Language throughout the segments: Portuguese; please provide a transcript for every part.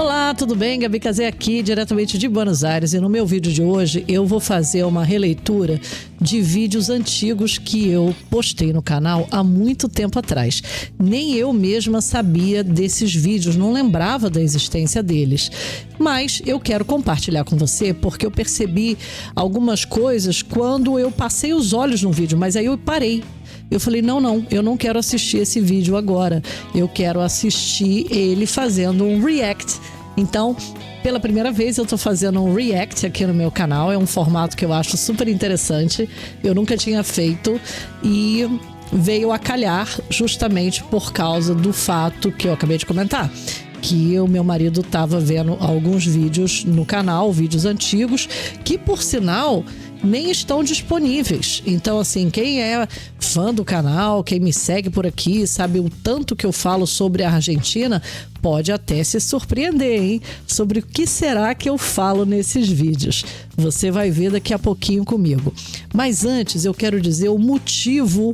Olá, tudo bem? Gabi Casé aqui, diretamente de Buenos Aires, e no meu vídeo de hoje eu vou fazer uma releitura de vídeos antigos que eu postei no canal há muito tempo atrás. Nem eu mesma sabia desses vídeos, não lembrava da existência deles. Mas eu quero compartilhar com você porque eu percebi algumas coisas quando eu passei os olhos no vídeo, mas aí eu parei. Eu falei, não, eu não quero assistir esse vídeo agora. Eu quero assistir ele fazendo um react. Então, pela primeira vez eu tô fazendo um react aqui no meu canal. É um formato que eu acho super interessante. Eu nunca tinha feito e veio a calhar justamente por causa do fato que eu acabei de comentar. Que o meu marido estava vendo alguns vídeos no canal, vídeos antigos, que por sinal nem estão disponíveis. Então, assim, quem é fã do canal, quem me segue por aqui, sabe o tanto que eu falo sobre a Argentina, pode até se surpreender, hein? Sobre o que será que eu falo nesses vídeos. Você vai ver daqui a pouquinho comigo. Mas antes, eu quero dizer o motivo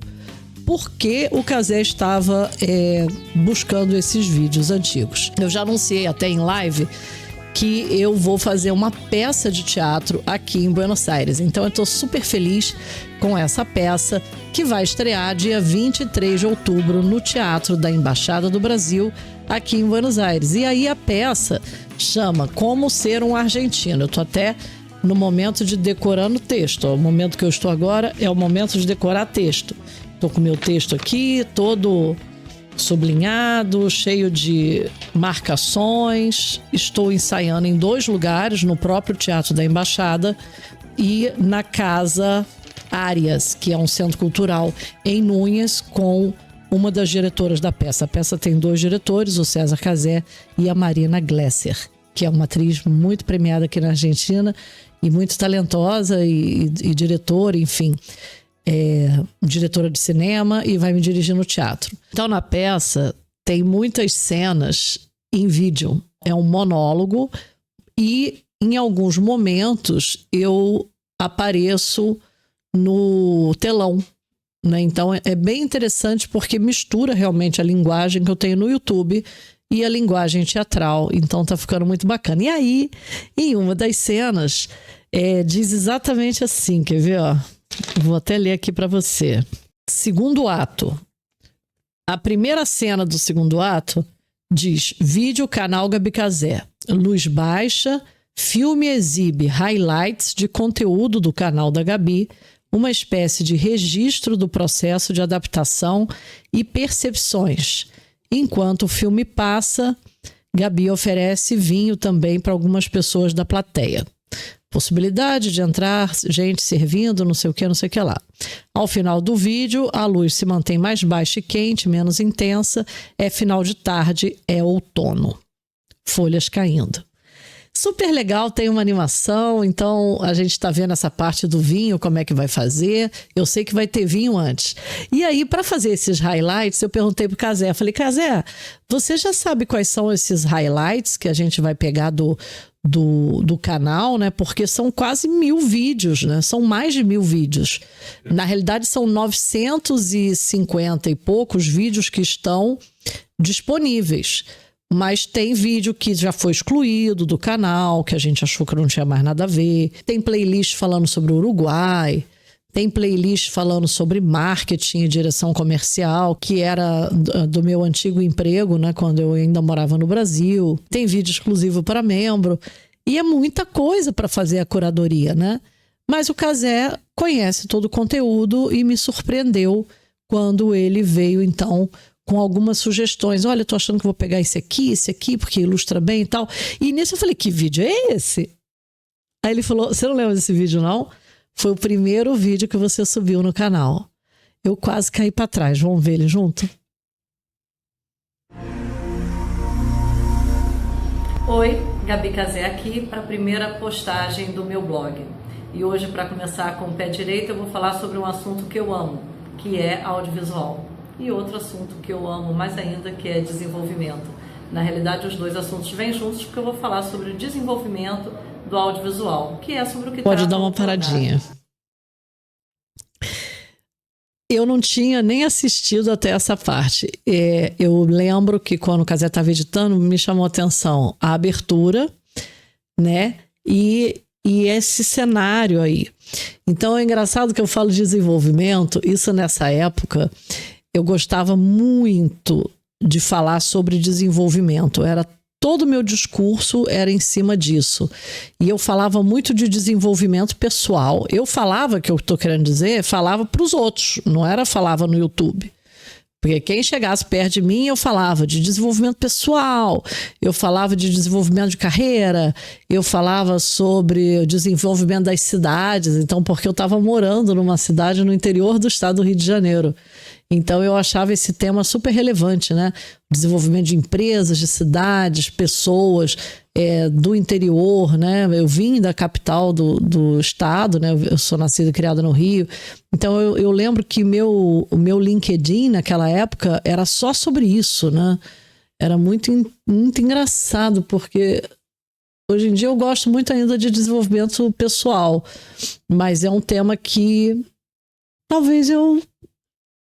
por que o Casé estava buscando esses vídeos antigos. Eu já anunciei até em live que eu vou fazer uma peça de teatro aqui em Buenos Aires. Então eu estou super feliz com essa peça que vai estrear dia 23 de outubro no Teatro da Embaixada do Brasil aqui em Buenos Aires. E aí a peça chama Como Ser um Argentino. Eu estou até no momento de decorando o texto. O momento que eu estou agora é o momento de decorar texto. Estou com o meu texto aqui, todo sublinhado, cheio de marcações. Estou ensaiando em 2 lugares, no próprio Teatro da Embaixada e na Casa Arias, que é um centro cultural em Núñez, com uma das diretoras da peça. A peça tem 2 diretores, o César Casé e a Marina Glesser, que é uma atriz muito premiada aqui na Argentina e muito talentosa e diretora, enfim. Diretora de cinema e vai me dirigir no teatro. Então, na peça, tem muitas cenas em vídeo. É um monólogo e, em alguns momentos, eu apareço no telão, né? Então, é bem interessante porque mistura realmente a linguagem que eu tenho no YouTube e a linguagem teatral. Então, tá ficando muito bacana. E aí, em uma das cenas, diz exatamente assim, quer ver, ó? Vou até ler aqui para você. Segundo ato. A primeira cena do segundo ato diz: vídeo canal Gabi Casé. Luz baixa, filme exibe highlights de conteúdo do canal da Gabi, uma espécie de registro do processo de adaptação e percepções. Enquanto o filme passa, Gabi oferece vinho também para algumas pessoas da plateia. Possibilidade de entrar, gente servindo, não sei o que lá. Ao final do vídeo, a luz se mantém mais baixa e quente, menos intensa. É final de tarde, é outono. Folhas caindo. Super legal, tem uma animação, então a gente está vendo essa parte do vinho, como é que vai fazer. Eu sei que vai ter vinho antes. E aí, para fazer esses highlights, eu perguntei pro Casé, falei, Casé, você já sabe quais são esses highlights que a gente vai pegar do canal, né? Porque são quase 1000 vídeos, né? São mais de 1000 vídeos. Na realidade, são 950 e poucos vídeos que estão disponíveis. Mas tem vídeo que já foi excluído do canal, que a gente achou que não tinha mais nada a ver. Tem playlist falando sobre o Uruguai. Tem playlist falando sobre marketing e direção comercial, que era do meu antigo emprego, né, quando eu ainda morava no Brasil. Tem vídeo exclusivo para membro. E é muita coisa para fazer a curadoria, né? Mas o Casé conhece todo o conteúdo e me surpreendeu quando ele veio, então, com algumas sugestões. Olha, eu tô achando que vou pegar esse aqui, porque ilustra bem e tal. E nisso eu falei, que vídeo é esse? Aí ele falou, você não lembra desse vídeo, não? Foi o primeiro vídeo que você subiu no canal. Eu quase caí para trás. Vamos ver ele junto? Oi, Gabi Casé aqui para a primeira postagem do meu blog. E hoje, para começar com o pé direito, eu vou falar sobre um assunto que eu amo, que é audiovisual. E outro assunto que eu amo mais ainda, que é desenvolvimento. Na realidade, os 2 assuntos vêm juntos porque eu vou falar sobre o desenvolvimento do audiovisual, que é sobre o que pode dar uma paradinha. Eu não tinha nem assistido até essa parte. Eu lembro que quando o Cazé estava editando, me chamou a atenção a abertura, né? E esse cenário aí. Então é engraçado que eu falo de desenvolvimento. Isso nessa época, eu gostava muito de falar sobre desenvolvimento. Todo o meu discurso era em cima disso. E eu falava muito de desenvolvimento pessoal. Eu falava, que eu estou querendo dizer, falava para os outros, não falava no YouTube. Porque quem chegasse perto de mim, eu falava de desenvolvimento pessoal, eu falava de desenvolvimento de carreira, eu falava sobre o desenvolvimento das cidades. Então, porque eu estava morando numa cidade no interior do estado do Rio de Janeiro. Então, eu achava esse tema super relevante, né? Desenvolvimento de empresas, de cidades, pessoas do interior, né? Eu vim da capital do estado, né? Eu sou nascida e criada no Rio. Então, eu lembro que o meu LinkedIn, naquela época, era só sobre isso, né? Era muito engraçado, porque hoje em dia eu gosto muito ainda de desenvolvimento pessoal, mas é um tema que talvez eu,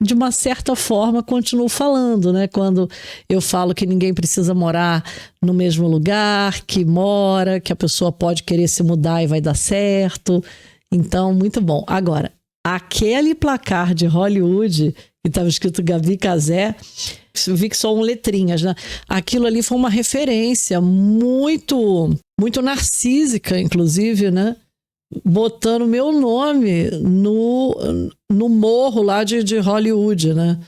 de uma certa forma, continuo falando, né? Quando eu falo que ninguém precisa morar no mesmo lugar que mora, que a pessoa pode querer se mudar e vai dar certo. Então, muito bom. Agora, aquele placar de Hollywood que estava escrito Gabi Cazé, vi que são letrinhas, né? Aquilo ali foi uma referência muito, muito narcísica, inclusive, né? Botando meu nome no morro lá de Hollywood, né?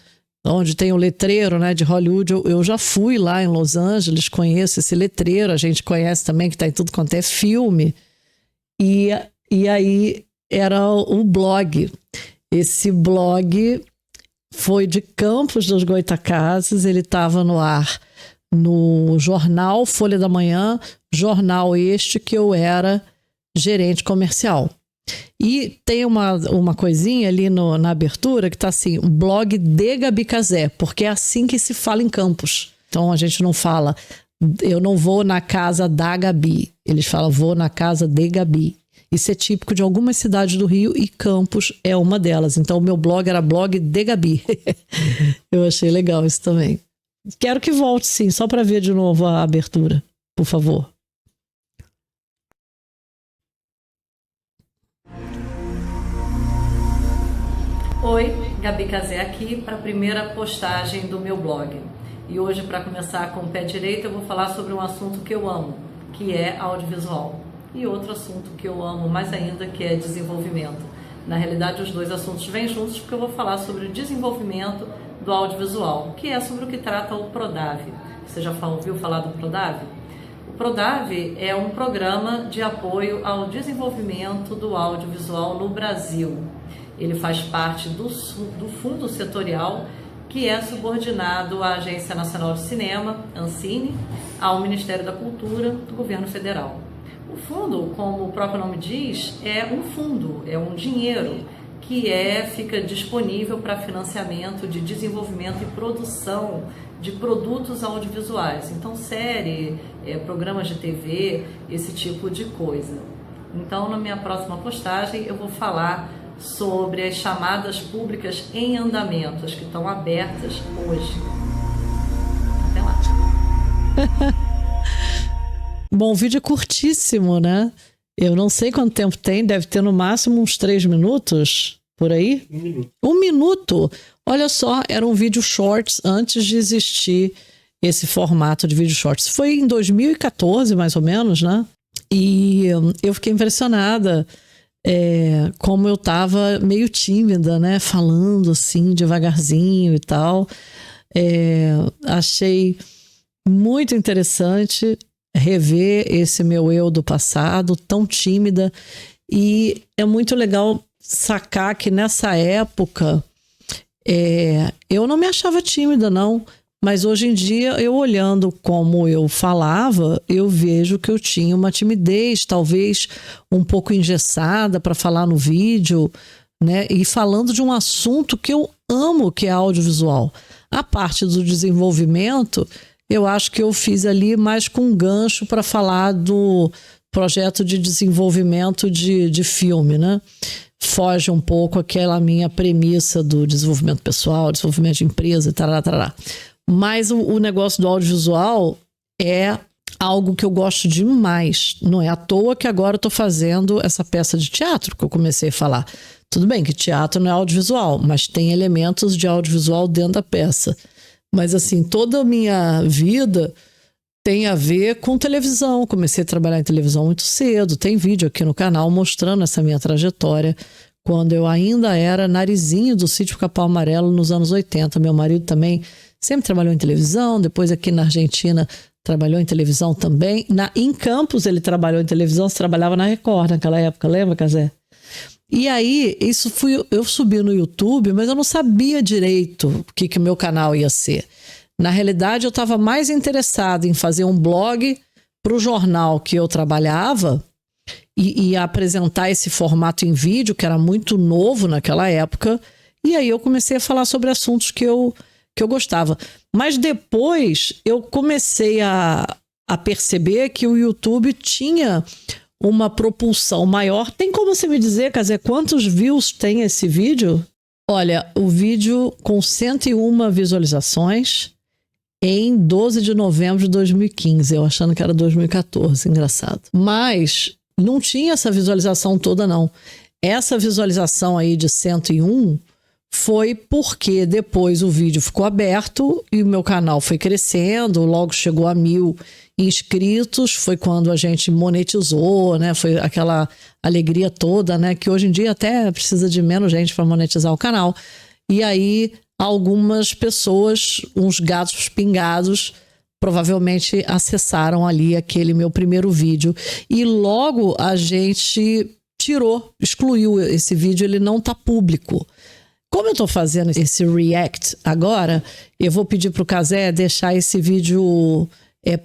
Onde tem o letreiro, né, de Hollywood. Eu já fui lá em Los Angeles, conheço esse letreiro, a gente conhece também, que está em tudo quanto é filme. E aí era o blog. Esse blog foi de Campos dos Goytacazes, ele estava no ar no jornal Folha da Manhã, jornal este que eu era gerente comercial. E tem uma coisinha ali na abertura que tá assim, blog de Gabi Cazé, porque é assim que se fala em Campos. Então a gente não fala, eu não vou na casa da Gabi. Eles falam, vou na casa de Gabi. Isso é típico de algumas cidades do Rio e Campos é uma delas. Então o meu blog era blog de Gabi. Eu achei legal isso também. Quero que volte, sim, só para ver de novo a abertura, por favor. Oi, Gabi Cazé aqui para a primeira postagem do meu blog. E hoje, para começar com o pé direito, eu vou falar sobre um assunto que eu amo, que é audiovisual. E outro assunto que eu amo mais ainda, que é desenvolvimento. Na realidade, os dois assuntos vêm juntos porque eu vou falar sobre o desenvolvimento do audiovisual, que é sobre o que trata o Prodave. Você já ouviu falar do Prodave? O Prodave é um programa de apoio ao desenvolvimento do audiovisual no Brasil. Ele faz parte do fundo setorial, que é subordinado à Agência Nacional de Cinema, Ancine, ao Ministério da Cultura do Governo Federal. O fundo, como o próprio nome diz, é um fundo, é um dinheiro que fica disponível para financiamento de desenvolvimento e produção de produtos audiovisuais. Então, série, programas de TV, esse tipo de coisa. Então, na minha próxima postagem, eu vou falar sobre as chamadas públicas em andamento, as que estão abertas hoje. Até lá. Bom, o vídeo é curtíssimo, né? Eu não sei quanto tempo tem, deve ter no máximo uns 3 minutos, por aí? 1 minuto. 1 minuto? Olha só, era um vídeo shorts antes de existir esse formato de vídeo shorts. Foi em 2014, mais ou menos, né? E eu fiquei impressionada como eu estava meio tímida, né? Falando assim, devagarzinho e tal. Achei muito interessante rever esse meu eu do passado, tão tímida. E é muito legal sacar que nessa época eu não me achava tímida, não. Mas hoje em dia, eu olhando como eu falava, eu vejo que eu tinha uma timidez, talvez um pouco engessada para falar no vídeo, né? E falando de um assunto que eu amo, que é audiovisual. A parte do desenvolvimento, eu acho que eu fiz ali mais com um gancho para falar do projeto de desenvolvimento de filme, né? Foge um pouco aquela minha premissa do desenvolvimento pessoal, desenvolvimento de empresa, tarará, tarará. Mas o negócio do audiovisual é algo que eu gosto demais. Não é à toa que agora eu estou fazendo essa peça de teatro que eu comecei a falar. Tudo bem que teatro não é audiovisual, mas tem elementos de audiovisual dentro da peça. Mas assim, toda a minha vida tem a ver com televisão. Comecei a trabalhar em televisão muito cedo. Tem vídeo aqui no canal mostrando essa minha trajetória quando eu ainda era narizinho do Sítio Capão Amarelo nos anos 80. Meu marido também sempre trabalhou em televisão. Depois aqui na Argentina trabalhou em televisão também. Em Campos ele trabalhou em televisão. Você trabalhava na Record naquela época, lembra, Cazé? E aí, eu subi no YouTube, mas eu não sabia direito o que o meu canal ia ser. Na realidade, eu estava mais interessado em fazer um blog para o jornal que eu trabalhava e apresentar esse formato em vídeo, que era muito novo naquela época. E aí eu comecei a falar sobre assuntos que eu gostava. Mas depois eu comecei a perceber que o YouTube tinha uma propulsão maior. Tem como você me dizer, Cazé, quantos views tem esse vídeo? Olha, o vídeo com 101 visualizações em 12 de novembro de 2015, eu achando que era 2014, engraçado. Mas não tinha essa visualização toda, não. Essa visualização aí de 101 foi porque depois o vídeo ficou aberto e o meu canal foi crescendo, logo chegou a 1.000 inscritos, foi quando a gente monetizou, né? Foi aquela alegria toda, né? Que hoje em dia até precisa de menos gente para monetizar o canal. E aí algumas pessoas, uns gatos pingados, provavelmente acessaram ali aquele meu primeiro vídeo. E logo a gente excluiu esse vídeo, ele não está público. Como eu estou fazendo esse react agora, eu vou pedir para o Cazé deixar esse vídeo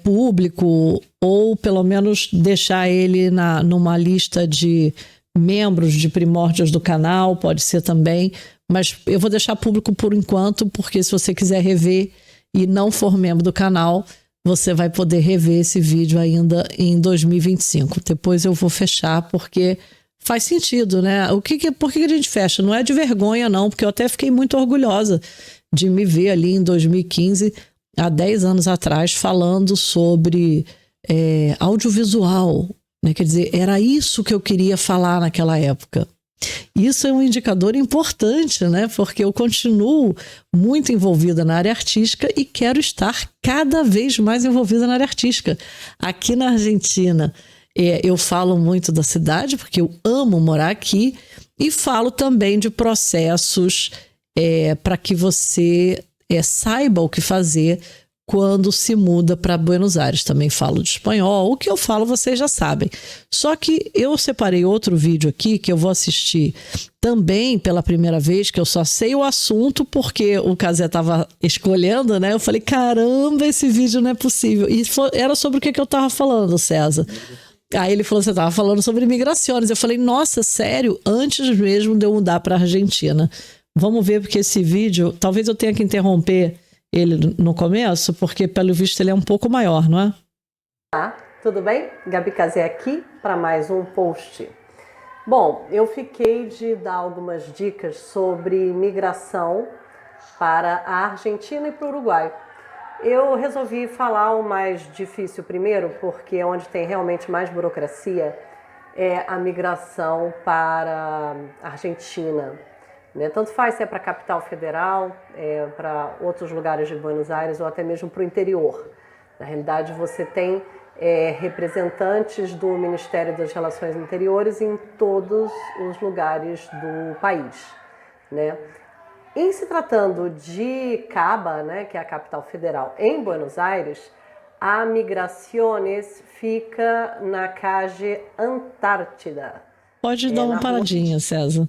público, ou pelo menos deixar ele numa lista de membros de primórdios do canal, pode ser também, mas eu vou deixar público por enquanto, porque se você quiser rever e não for membro do canal, você vai poder rever esse vídeo ainda em 2025. Depois eu vou fechar, porque faz sentido, né? Por que a gente fecha? Não é de vergonha, não, porque eu até fiquei muito orgulhosa de me ver ali em 2015, há 10 anos atrás, falando sobre audiovisual, né? Quer dizer, era isso que eu queria falar naquela época. Isso é um indicador importante, né? Porque eu continuo muito envolvida na área artística e quero estar cada vez mais envolvida na área artística. Aqui na Argentina, eu falo muito da cidade, porque eu amo morar aqui, e falo também de processos para que você saiba o que fazer quando se muda para Buenos Aires. Também falo de espanhol. O que eu falo vocês já sabem. Só que eu separei outro vídeo aqui que eu vou assistir também pela primeira vez, que eu só sei o assunto porque o Cazé estava escolhendo, né? Eu falei, caramba, esse vídeo não é possível. E era sobre o que eu estava falando, César. Aí ele falou, você estava falando sobre imigrações. Eu falei, nossa, sério? Antes mesmo de eu mudar para a Argentina. Vamos ver, porque esse vídeo, talvez eu tenha que interromper ele no começo, porque pelo visto ele é um pouco maior, não é? Olá, tudo bem? Gabi Cazé aqui para mais um post. Bom, eu fiquei de dar algumas dicas sobre migração para a Argentina e para o Uruguai. Eu resolvi falar o mais difícil primeiro, porque é onde tem realmente mais burocracia, é a migração para a Argentina. Tanto faz se é para a capital federal, para outros lugares de Buenos Aires ou até mesmo para o interior. Na realidade, você tem representantes do Ministério das Relações Interiores em todos os lugares do país, né? Em se tratando de Caba, né, que é a capital federal, em Buenos Aires, a Migraciones fica na calle Antártida. Pode dar uma paradinha, César.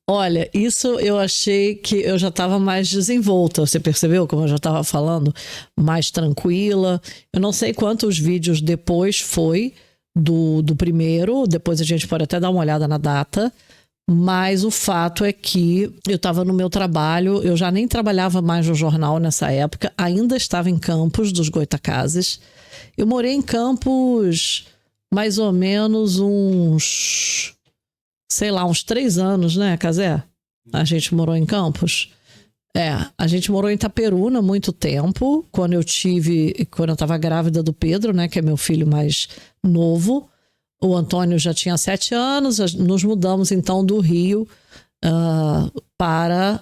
Olha, isso eu achei que eu já estava mais desenvolta. Você percebeu como eu já estava falando? Mais tranquila. Eu não sei quantos vídeos depois foi do primeiro. Depois a gente pode até dar uma olhada na data. Mas o fato é que eu estava no meu trabalho, eu já nem trabalhava mais no jornal nessa época, ainda estava em Campos dos Goytacazes. Eu morei em Campos mais ou menos uns 3 anos, né, Cazé? A gente morou em Campos. A gente morou em Itaperuna há muito tempo, quando eu estava grávida do Pedro, né, que é meu filho mais novo. O Antônio já tinha 7 anos, nos mudamos então do Rio para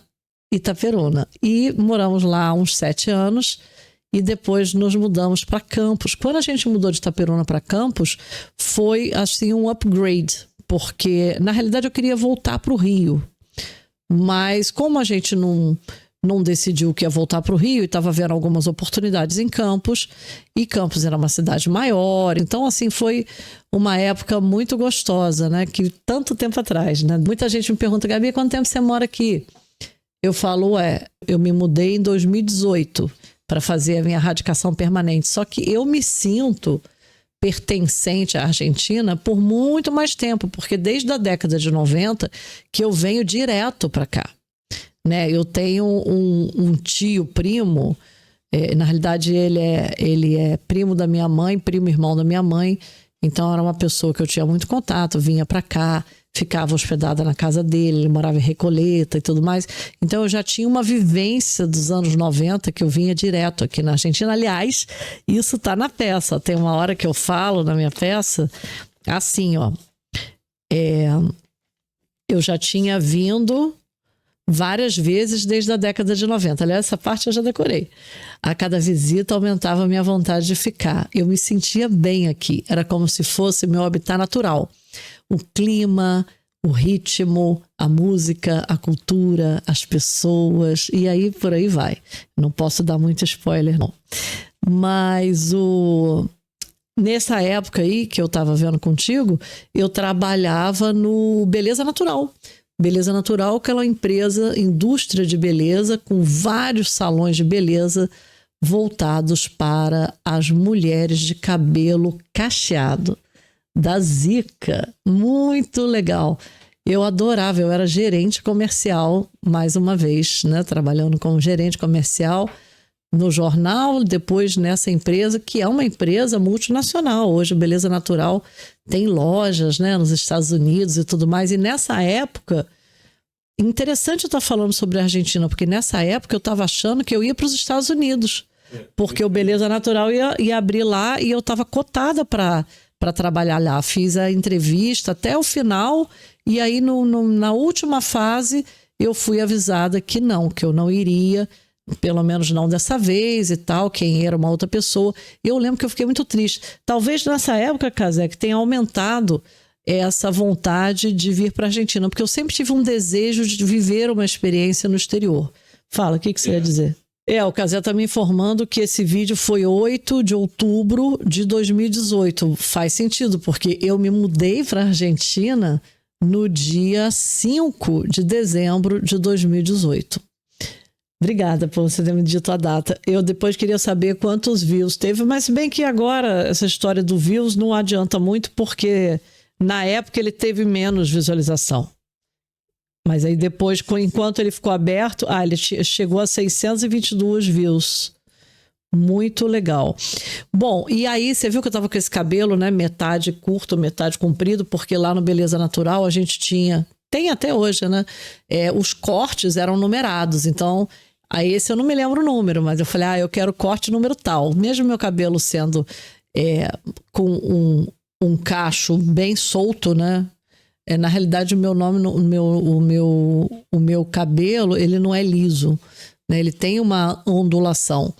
Itaperuna. E moramos lá uns 7 anos e depois nos mudamos para Campos. Quando a gente mudou de Itaperuna para Campos, foi assim um upgrade, porque na realidade eu queria voltar para o Rio. Mas como a gente não decidiu que ia voltar para o Rio e estava vendo algumas oportunidades em Campos, e Campos era uma cidade maior, então assim foi uma época muito gostosa, né? Que tanto tempo atrás, né? Muita gente me pergunta, Gabi, quanto tempo você mora aqui? Eu falo, eu me mudei em 2018 para fazer a minha radicação permanente, só que eu me sinto pertencente à Argentina por muito mais tempo, porque desde a década de 90 que eu venho direto para cá. Né? Eu tenho um tio primo, na realidade ele é primo da minha mãe, primo irmão da minha mãe, então era uma pessoa que eu tinha muito contato, vinha para cá, ficava hospedada na casa dele, ele morava em Recoleta e tudo mais, então eu já tinha uma vivência dos anos 90 que eu vinha direto aqui na Argentina. Aliás, isso tá na peça, tem uma hora que eu falo na minha peça, assim, eu já tinha vindo várias vezes desde a década de 90. Aliás, essa parte eu já decorei. A cada visita aumentava a minha vontade de ficar. Eu me sentia bem aqui. Era como se fosse meu habitat natural. O clima, o ritmo, a música, a cultura, as pessoas, e aí por aí vai. Não posso dar muito spoiler, não. Mas nessa época aí que eu estava vendo contigo, eu trabalhava no Beleza Natural. Beleza Natural, que é uma indústria de beleza, com vários salões de beleza voltados para as mulheres de cabelo cacheado, da Zica. Muito legal. Eu adorava, eu era gerente comercial, mais uma vez, né? Trabalhando como gerente comercial no jornal, depois nessa empresa, que é uma empresa multinacional. Hoje, Beleza Natural tem lojas, né, nos Estados Unidos e tudo mais. E nessa época, interessante eu estar falando sobre a Argentina, porque nessa época eu estava achando que eu ia para os Estados Unidos, porque o Beleza Natural ia abrir lá e eu estava cotada para trabalhar lá. Fiz a entrevista até o final e aí na última fase eu fui avisada que eu não iria, pelo menos não dessa vez e tal, quem era uma outra pessoa. Eu lembro que eu fiquei muito triste. Talvez nessa época, Cazé, que tenha aumentado essa vontade de vir para a Argentina, porque eu sempre tive um desejo de viver uma experiência no exterior. Fala, o que você ia dizer? O Cazé está me informando que esse vídeo foi 8 de outubro de 2018. Faz sentido, porque eu me mudei para a Argentina no dia 5 de dezembro de 2018. Obrigada por você ter me dito a data. Eu depois queria saber quantos views teve, mas se bem que agora essa história do views não adianta muito, porque na época ele teve menos visualização. Mas aí depois, enquanto ele ficou aberto, ele chegou a 622 views. Muito legal. Bom, e aí você viu que eu tava com esse cabelo, né? Metade curto, metade comprido, porque lá no Beleza Natural a gente tem até hoje, né? Os cortes eram numerados, então aí esse eu não me lembro o número, mas eu falei, eu quero corte número tal. Mesmo meu cabelo sendo com um cacho bem solto, né? Na realidade, o meu cabelo, ele não é liso, né? Ele tem uma ondulação.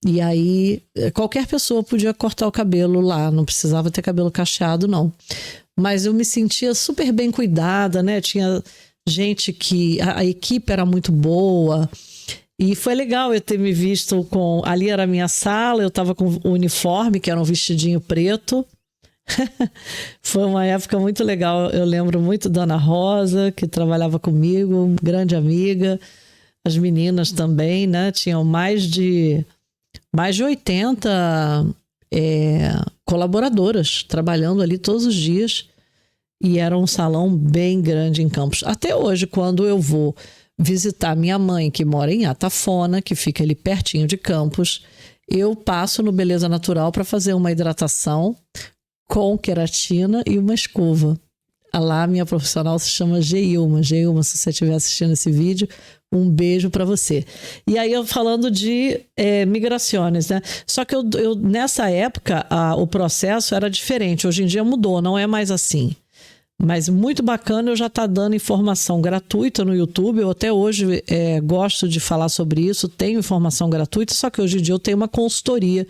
E aí, qualquer pessoa podia cortar o cabelo lá, não precisava ter cabelo cacheado, não. Mas eu me sentia super bem cuidada, né? Tinha gente que... A equipe era muito boa. E foi legal eu ter me visto com... Ali era a minha sala, eu estava com o uniforme, que era um vestidinho preto. Foi uma época muito legal. Eu lembro muito da Ana Rosa, que trabalhava comigo, grande amiga. As meninas também, né? Tinham mais de 80 colaboradoras trabalhando ali todos os dias. E era um salão bem grande em Campos. Até hoje, quando eu vou visitar minha mãe, que mora em Atafona, que fica ali pertinho de Campos, eu passo no Beleza Natural para fazer uma hidratação com queratina e uma escova. Lá, minha profissional se chama Geilma. Geilma, se você estiver assistindo esse vídeo, um beijo para você. E aí, eu falando de migrações, né? Só que eu nessa época, o processo era diferente. Hoje em dia mudou, não é mais assim. Mas muito bacana, eu já tá dando informação gratuita no YouTube. Eu até hoje gosto de falar sobre isso, tenho informação gratuita, só que hoje em dia eu tenho uma consultoria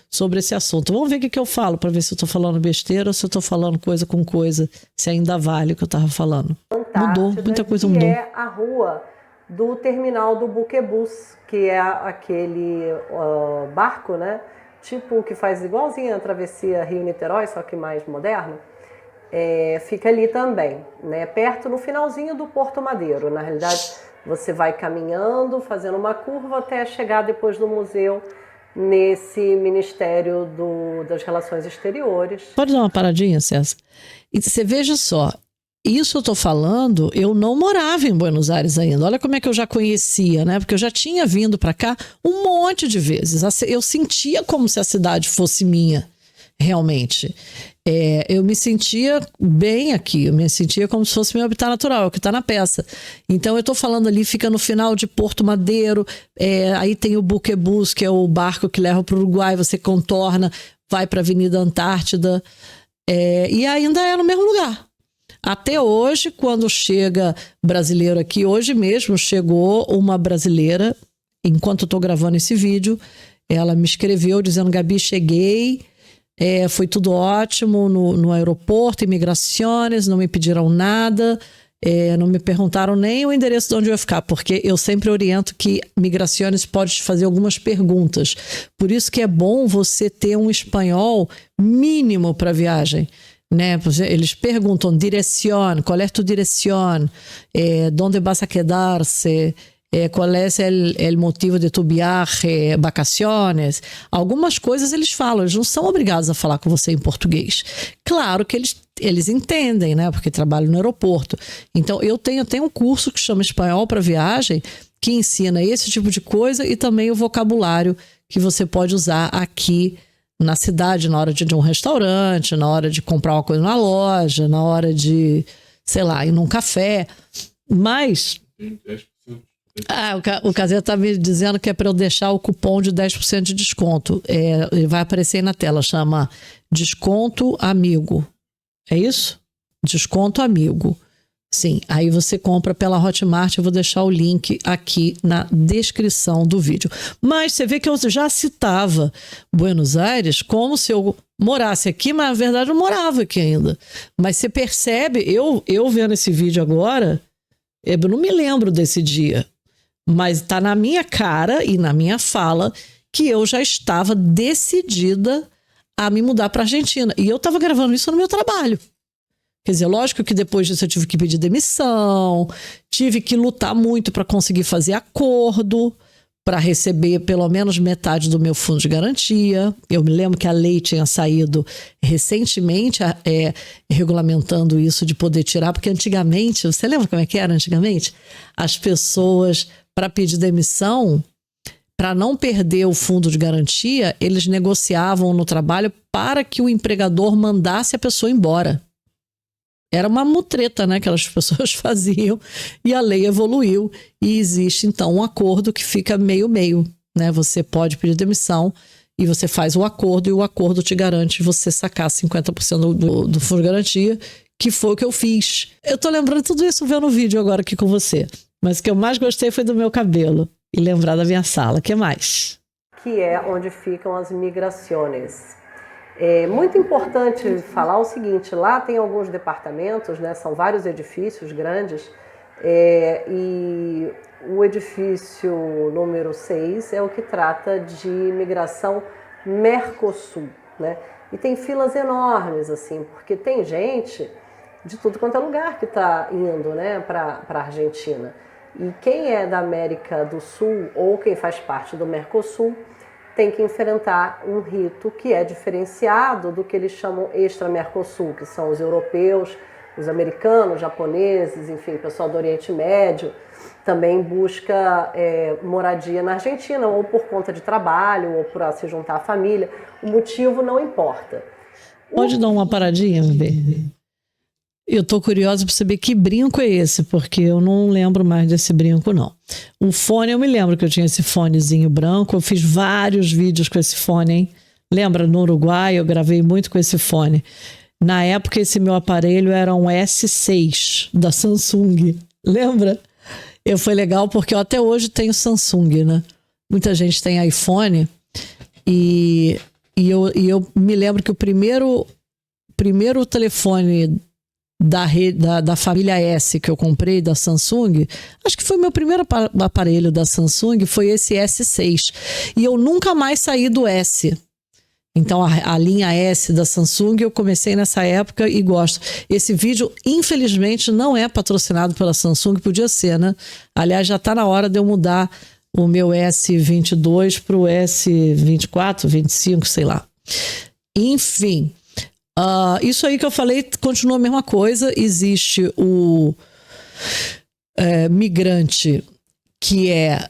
sobre esse assunto. Vamos ver o que eu falo, para ver se eu tô falando besteira ou se eu tô falando coisa com coisa, se ainda vale o que eu tava falando. Mudou, muita coisa mudou. É a rua do terminal do Buquebus, que é aquele barco, né? Tipo, que faz igualzinho a travessia Rio-Niterói, só que mais moderno. Fica ali também, né? Perto no finalzinho do Porto Madeiro. Na realidade, você vai caminhando, fazendo uma curva até chegar depois do museu nesse Ministério das Relações Exteriores. Pode dar uma paradinha, César? E você veja só, isso eu tô falando, eu não morava em Buenos Aires ainda. Olha como é que eu já conhecia, né? Porque eu já tinha vindo para cá um monte de vezes. Eu sentia como se a cidade fosse minha, realmente. Eu me sentia bem aqui, eu me sentia como se fosse meu habitat natural, é o que está na peça. Então eu estou falando ali, fica no final de Porto Madeiro, aí tem o Buquebus, que é o barco que leva para o Uruguai, você contorna, vai para a Avenida Antártida, e ainda é no mesmo lugar. Até hoje, quando chega brasileiro aqui, hoje mesmo chegou uma brasileira, enquanto eu estou gravando esse vídeo, ela me escreveu dizendo: Gabi, cheguei, foi tudo ótimo no aeroporto, imigrações, não me pediram nada, não me perguntaram nem o endereço de onde eu ia ficar, porque eu sempre oriento que migrações pode te fazer algumas perguntas. Por isso que é bom você ter um espanhol mínimo para viagem, né? Eles perguntam direção, qual é tu direção, onde vas a quedar-se, qual é o motivo de tu viaje, vacaciones. Algumas coisas eles falam, eles não são obrigados a falar com você em português. Claro que eles entendem, né? Porque trabalham no aeroporto. Então eu tenho um curso que chama Espanhol para Viagem, que ensina esse tipo de coisa e também o vocabulário que você pode usar aqui na cidade, na hora de ir a um restaurante, na hora de comprar uma coisa na loja, na hora de, sei lá, ir num café. Mas o Casé tá me dizendo que é para eu deixar o cupom de 10% de desconto. Ele vai aparecer aí na tela, chama Desconto Amigo. É isso? Desconto Amigo. Sim, aí você compra pela Hotmart, eu vou deixar o link aqui na descrição do vídeo. Mas você vê que eu já citava Buenos Aires como se eu morasse aqui, mas na verdade eu morava aqui ainda. Mas você percebe, eu vendo esse vídeo agora, eu não me lembro desse dia, mas tá na minha cara e na minha fala que eu já estava decidida a me mudar para a Argentina. E eu estava gravando isso no meu trabalho. Quer dizer, lógico que depois disso eu tive que pedir demissão, tive que lutar muito para conseguir fazer acordo, para receber pelo menos metade do meu fundo de garantia. Eu me lembro que a lei tinha saído recentemente regulamentando isso de poder tirar, porque antigamente, você lembra como é que era antigamente? As pessoas, para pedir demissão, para não perder o fundo de garantia, eles negociavam no trabalho para que o empregador mandasse a pessoa embora. Era uma mutreta, né, que as pessoas faziam, e a lei evoluiu e existe então um acordo que fica meio-meio, né? Você pode pedir demissão e você faz o acordo, e o acordo te garante você sacar 50% do fundo de garantia, que foi o que eu fiz. Eu tô lembrando tudo isso vendo o vídeo agora aqui com você, mas o que eu mais gostei foi do meu cabelo e lembrar da minha sala. O que mais? Que é onde ficam as migrações. É muito importante falar o seguinte: lá tem alguns departamentos, né, são vários edifícios grandes, e o edifício número 6 é o que trata de imigração Mercosul, né? E tem filas enormes, assim, porque tem gente de tudo quanto é lugar que está indo, né, para a Argentina. E quem é da América do Sul ou quem faz parte do Mercosul tem que enfrentar um rito que é diferenciado do que eles chamam extra-Mercosul, que são os europeus, Os americanos, japoneses, enfim, pessoal do Oriente Médio, também busca moradia na Argentina, ou por conta de trabalho, ou para se juntar à família. O motivo não importa. Pode dar uma paradinha, bebê? Eu tô curiosa para saber que brinco é esse, porque eu não lembro mais desse brinco, não. O fone, eu me lembro que eu tinha esse fonezinho branco, eu fiz vários vídeos com esse fone, hein? Lembra, no Uruguai eu gravei muito com esse fone. Na época, esse meu aparelho era um S6 da Samsung. Lembra? Foi legal porque eu até hoje tenho Samsung, né? Muita gente tem iPhone. E eu me lembro que o primeiro telefone da família S que eu comprei, da Samsung, acho que foi meu primeiro aparelho da Samsung, foi esse S6. E eu nunca mais saí do S. Então, a linha S da Samsung, eu comecei nessa época e gosto. Esse vídeo, infelizmente, não é patrocinado pela Samsung, podia ser, né? Aliás, já está na hora de eu mudar o meu S22 para o S24, 25, sei lá. Enfim, isso aí que eu falei continua a mesma coisa. Existe o migrante que é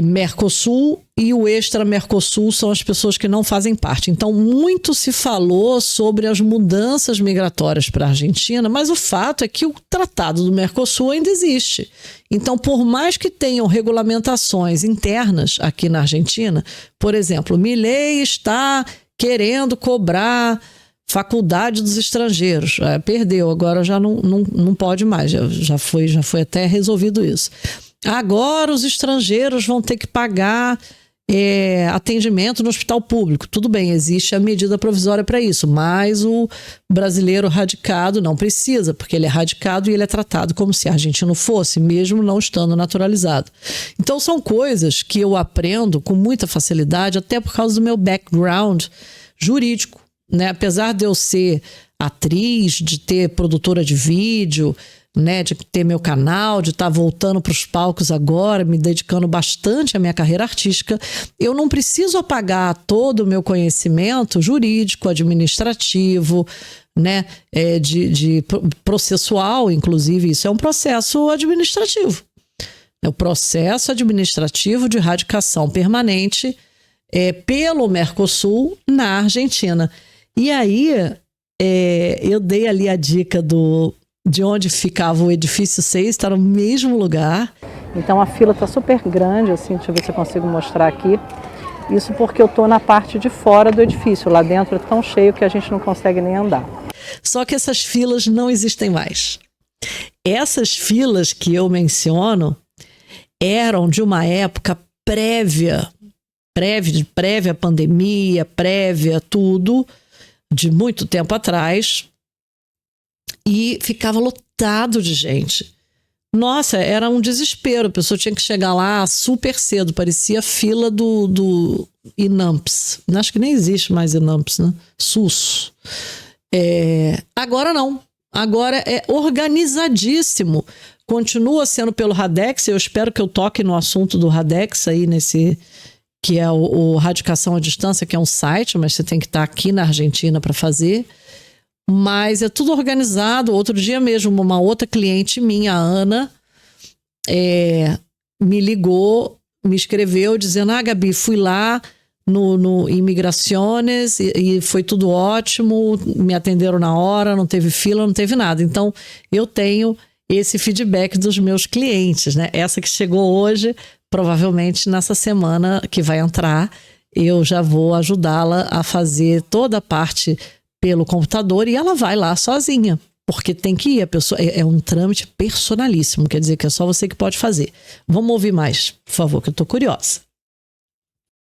Mercosul e o extra-Mercosul são as pessoas que não fazem parte. Então, muito se falou sobre as mudanças migratórias para a Argentina, mas o fato é que o Tratado do Mercosul ainda existe. Então, por mais que tenham regulamentações internas aqui na Argentina, por exemplo, Milei está querendo cobrar faculdade dos estrangeiros. Perdeu, agora já não pode mais, já foi até resolvido isso. Agora os estrangeiros vão ter que pagar atendimento no hospital público. Tudo bem, existe a medida provisória para isso, mas o brasileiro radicado não precisa, porque ele é radicado e ele é tratado como se argentino fosse, mesmo não estando naturalizado. Então são coisas que eu aprendo com muita facilidade, até por causa do meu background jurídico, né? Apesar de eu ser atriz, de ter produtora de vídeo, né, de ter meu canal, de estar voltando para os palcos agora, me dedicando bastante à minha carreira artística, eu não preciso apagar todo o meu conhecimento jurídico, administrativo, né, de processual, inclusive, isso é um processo administrativo. É o processo administrativo de radicação permanente pelo Mercosul na Argentina. E aí, eu dei ali a dica de onde ficava o edifício 6, está no mesmo lugar. Então a fila está super grande, assim, deixa eu ver se eu consigo mostrar aqui. Isso porque eu estou na parte de fora do edifício, lá dentro é tão cheio que a gente não consegue nem andar. Só que essas filas não existem mais. Essas filas que eu menciono eram de uma época prévia à pandemia, prévia tudo, de muito tempo atrás, e ficava lotado de gente. Nossa, era um desespero, a pessoa tinha que chegar lá super cedo, parecia fila do INAMPS. Acho que nem existe mais INAMPS, né? SUS. Agora não, agora é organizadíssimo. Continua sendo pelo Radex, eu espero que eu toque no assunto do Radex aí nesse, que é o Radicação à Distância, que é um site, mas você tem que estar aqui na Argentina para fazer. Mas é tudo organizado. Outro dia mesmo, uma outra cliente minha, a Ana, me ligou, me escreveu dizendo: Gabi, fui lá no Imigraciones e foi tudo ótimo, me atenderam na hora, não teve fila, não teve nada. Então, eu tenho esse feedback dos meus clientes, né? Essa que chegou hoje, provavelmente nessa semana que vai entrar, eu já vou ajudá-la a fazer toda a parte pelo computador e ela vai lá sozinha, porque tem que ir, a pessoa, é um trâmite personalíssimo, quer dizer que é só você que pode fazer. Vamos ouvir mais, por favor, que eu estou curiosa.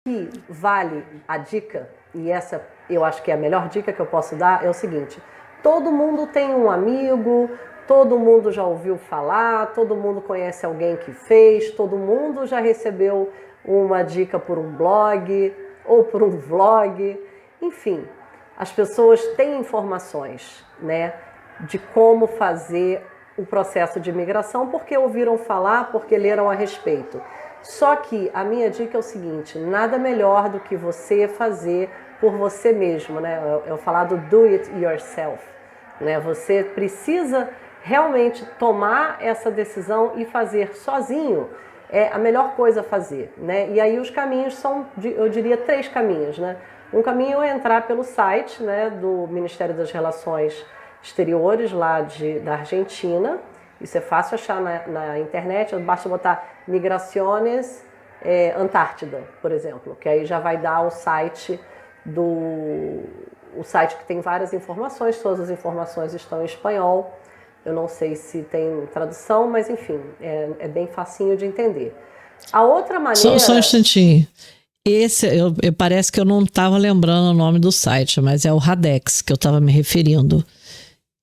E vale a dica, e essa eu acho que é a melhor dica que eu posso dar, é o seguinte: todo mundo tem um amigo, todo mundo já ouviu falar, todo mundo conhece alguém que fez, todo mundo já recebeu uma dica por um blog ou por um vlog, enfim. As pessoas têm informações, né, de como fazer o processo de imigração porque ouviram falar, porque leram a respeito. Só que a minha dica é o seguinte: nada melhor do que você fazer por você mesmo, né? Eu falar do do it yourself. né? Você precisa realmente tomar essa decisão e fazer sozinho. É a melhor coisa a fazer, né? E aí os caminhos são, eu diria, 3 caminhos, né? Um caminho é entrar pelo site, né, do Ministério das Relações Exteriores lá da Argentina. Isso é fácil achar na internet, basta botar Migraciones Antártida, por exemplo, que aí já vai dar o site o site que tem várias informações, todas as informações estão em espanhol. Eu não sei se tem tradução, mas enfim, é bem facinho de entender. A outra maneira... Só um instantinho. Esse, parece que eu não estava lembrando o nome do site, mas é o Radex que eu estava me referindo.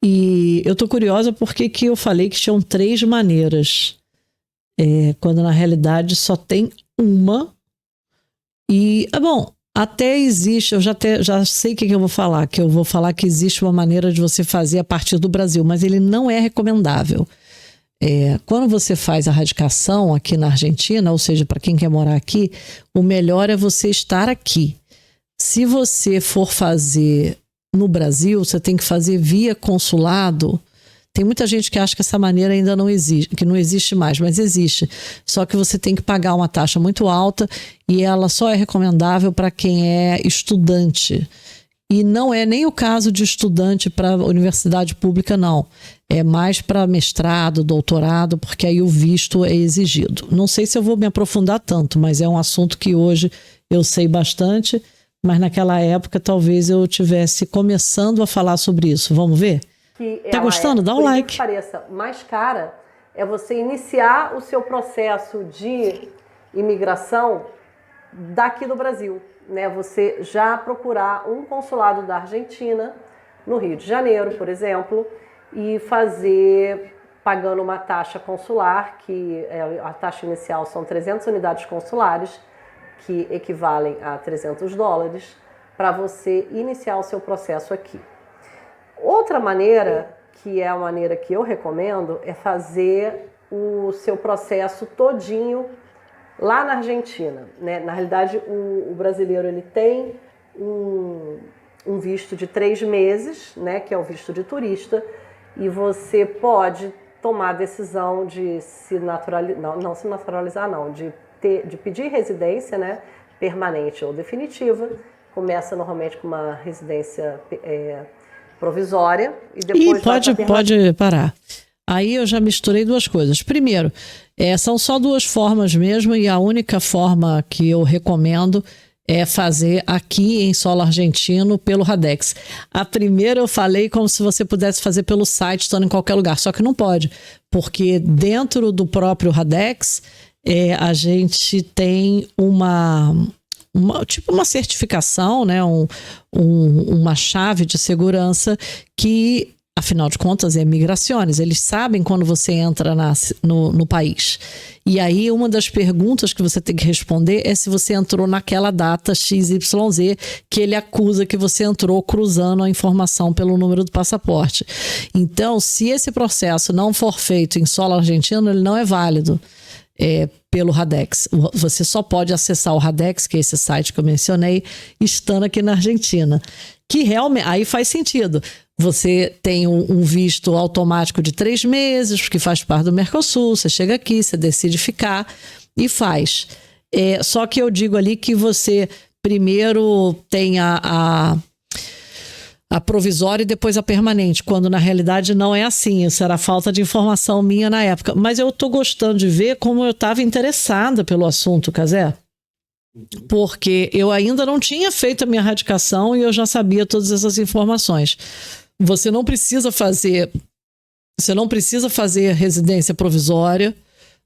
E eu estou curiosa porque que eu falei que tinham 3 maneiras, quando na realidade só tem uma. E, bom, até existe, eu já sei o que eu vou falar, que eu vou falar que existe uma maneira de você fazer a partir do Brasil, mas ele não é recomendável. Quando você faz a radicação aqui na Argentina, ou seja, para quem quer morar aqui, o melhor é você estar aqui. Se você for fazer no Brasil, você tem que fazer via consulado. Tem muita gente que acha que essa maneira ainda não existe, que não existe mais, mas existe. Só que você tem que pagar uma taxa muito alta e ela só é recomendável para quem é estudante. E não é nem o caso de estudante para universidade pública, não. É mais para mestrado, doutorado, porque aí o visto é exigido. Não sei se eu vou me aprofundar tanto, mas é um assunto que hoje eu sei bastante, mas naquela época talvez eu estivesse começando a falar sobre isso. Vamos ver? Tá gostando? Dá um like. Que pareça mais cara, é você iniciar o seu processo de imigração daqui do Brasil, né? Você já procurar um consulado da Argentina, no Rio de Janeiro, por exemplo, e fazer, pagando uma taxa consular, que a taxa inicial são 300 unidades consulares, que equivalem a $300, para você iniciar o seu processo aqui. Outra maneira, que é a maneira que eu recomendo, é fazer o seu processo todinho lá na Argentina, né? Na realidade, o brasileiro ele tem um visto de 3 meses, né? Que é o visto de turista, e você pode tomar a decisão de se naturalizar, não se naturalizar, não, de pedir residência, né? Permanente ou definitiva. Começa normalmente com uma residência provisória e depois pode parar. Aí eu já misturei 2 coisas. Primeiro, são só 2 formas mesmo, e a única forma que eu recomendo é fazer aqui em solo argentino pelo Radex. A primeira eu falei como se você pudesse fazer pelo site, estando em qualquer lugar, só que não pode, porque dentro do próprio Radex a gente tem uma certificação, né? Uma chave de segurança que, afinal de contas, é Migraciones. Eles sabem quando você entra no país. E aí, uma das perguntas que você tem que responder é se você entrou naquela data XYZ que ele acusa que você entrou cruzando a informação pelo número do passaporte. Então, se esse processo não for feito em solo argentino, ele não é válido. Pelo Radex. Você só pode acessar o Radex, que é esse site que eu mencionei, estando aqui na Argentina. Que realmente, aí faz sentido. Você tem um visto automático de 3 meses, que faz parte do Mercosul, você chega aqui, você decide ficar e faz. Só que eu digo ali que você primeiro tem a provisória e depois a permanente, quando na realidade não é assim. Isso era falta de informação minha na época. Mas eu estou gostando de ver como eu estava interessada pelo assunto, Cazé. Porque eu ainda não tinha feito a minha radicação e eu já sabia todas essas informações. Você não precisa fazer residência provisória.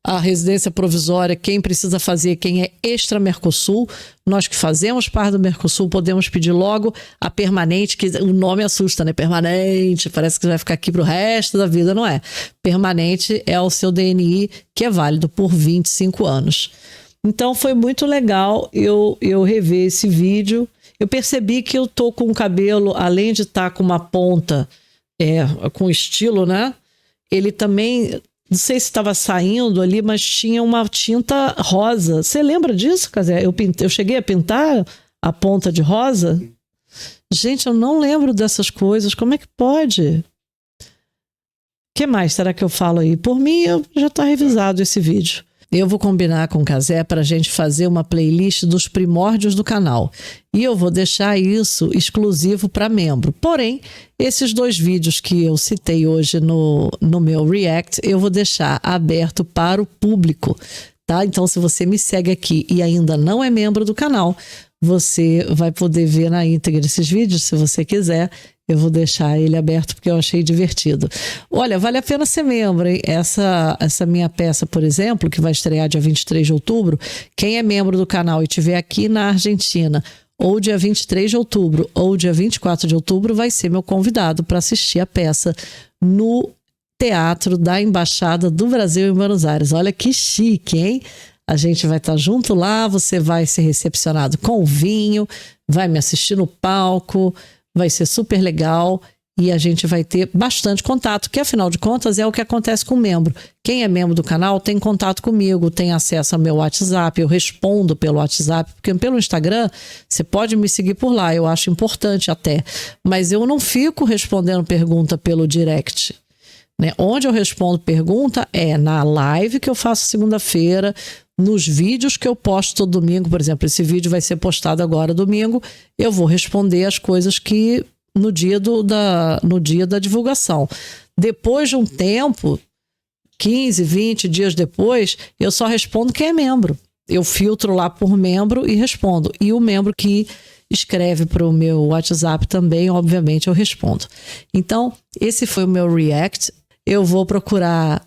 A residência provisória, quem precisa fazer, quem é extra-Mercosul. Nós que fazemos parte do Mercosul podemos pedir logo a permanente, que o nome assusta, né? Permanente, parece que vai ficar aqui pro resto da vida, não é? Permanente é o seu DNI, que é válido por 25 anos. Então foi muito legal eu rever esse vídeo. Eu percebi que eu tô com o cabelo, além de estar com uma ponta com estilo, né? Ele também... Não sei se estava saindo ali, mas tinha uma tinta rosa. Você lembra disso, Cazé? Eu cheguei a pintar a ponta de rosa? Gente, eu não lembro dessas coisas. Como é que pode? que mais será que eu falo aí? Por mim, já está revisado esse vídeo. Eu vou combinar com o Cazé para a gente fazer uma playlist dos primórdios do canal. E eu vou deixar isso exclusivo para membro. Porém, esses 2 vídeos que eu citei hoje no meu React, eu vou deixar aberto para o público, tá? Então, se você me segue aqui e ainda não é membro do canal, você vai poder ver na íntegra esses vídeos, se você quiser. Eu vou deixar ele aberto porque eu achei divertido. Olha, vale a pena ser membro, hein? Essa minha peça, por exemplo, que vai estrear dia 23 de outubro, quem é membro do canal e estiver aqui na Argentina, ou dia 23 de outubro, ou dia 24 de outubro, vai ser meu convidado para assistir a peça no Teatro da Embaixada do Brasil em Buenos Aires. Olha que chique, hein? A gente vai estar junto lá, você vai ser recepcionado com vinho, vai me assistir no palco, vai ser super legal e a gente vai ter bastante contato, que afinal de contas é o que acontece com o membro. Quem é membro do canal tem contato comigo, tem acesso ao meu WhatsApp, eu respondo pelo WhatsApp, porque pelo Instagram você pode me seguir por lá, eu acho importante até, mas eu não fico respondendo pergunta pelo direct, né? Onde eu respondo pergunta é na live que eu faço segunda-feira, nos vídeos que eu posto todo domingo. Por exemplo, esse vídeo vai ser postado agora domingo, eu vou responder as coisas que no dia da divulgação. Depois de um tempo, 15, 20 dias depois, eu só respondo quem é membro. Eu filtro lá por membro e respondo. E o membro que escreve para o meu WhatsApp também, obviamente, eu respondo. Então, esse foi o meu React. Eu vou procurar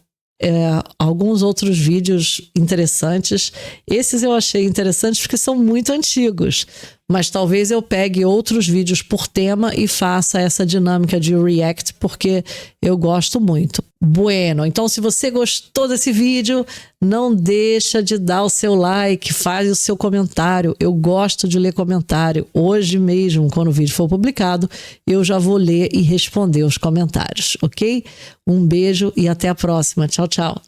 alguns outros vídeos interessantes. Esses eu achei interessantes porque são muito antigos, mas talvez eu pegue outros vídeos por tema e faça essa dinâmica de react, porque eu gosto muito. Bueno, então se você gostou desse vídeo, não deixa de dar o seu like, faz o seu comentário. Eu gosto de ler comentário. Hoje mesmo, quando o vídeo for publicado, eu já vou ler e responder os comentários, ok? Um beijo e até a próxima. Tchau, tchau.